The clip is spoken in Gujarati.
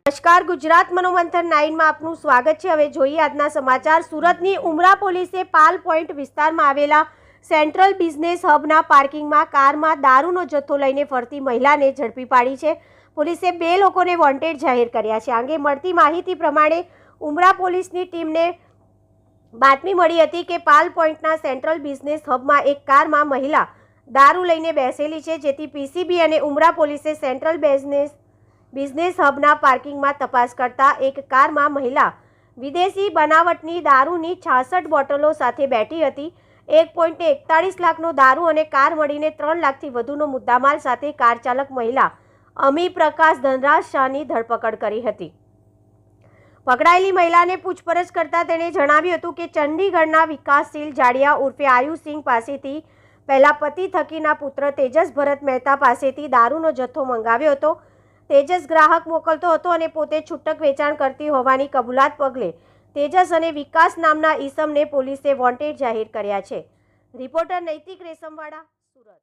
નમસ્કાર, ગુજરાત મનોમંથન 9 માં આપનું સ્વાગત છે। હવે જોઈએ આજના સમાચાર। સુરતની ઉમરા પોલીસે પાલ પોઈન્ટ વિસ્તારમાં આવેલા સેન્ટ્રલ બિઝનેસ હબના પાર્કિંગમાં કારમાં દારૂનો જથ્થો લઈને ફરતી મહિલાને ઝડપી પાડી છે। પોલીસે 2 લોકોને વોન્ટેડ જાહેર કર્યા છે। આ અંગે મળતી માહિતી પ્રમાણે ઉમરા પોલીસની ટીમને બાતમી મળી હતી કે પાલ પોઈન્ટના સેન્ટ્રલ બિઝનેસ હબમાં એક કારમાં મહિલા દારૂ લઈને બેસેલી છે, જેથી પીસીબી અને ઉમરા પોલીસે સેન્ટ્રલ બિઝનેસ હબના પાર્કિંગમાં તપાસ કરતા એક કારમાં મહિલા વિદેશી બનાવટની દારૂની 66 બોટલો સાથે બેઠી હતી। 1.41 લાખનો દારૂ અને કાર મળીને 3 લાખથી વધુનો મુદ્દામાલ સાથે કાર ચાલક મહિલા અમી પ્રકાશ ધનરાજ શાહની ધરપકડ કરી હતી। પકડાયેલી મહિલાને પૂછપરછ કરતા તેણે જણાવ્યું હતું કે ચંડીગઢના વિકાસશીલ જાડિયા ઉર્ફે આયુષસિંહ પાસેથી પહેલા પતિ થકીના પુત્ર તેજસ ભરત મહેતા પાસેથી દારૂનો જથ્થો મંગાવ્યો હતો। તેજસ ગ્રાહક મોકલતો હતો અને પોતે છૂટક વેચાણ કરતી હોવાની કબૂલાત પગલે તેજસ અને વિકાસ નામના ઈસમને પોલીસે વોન્ટેડ જાહેર કર્યા છે। રિપોર્ટર નૈતિક રેશમવાડા, સુરત।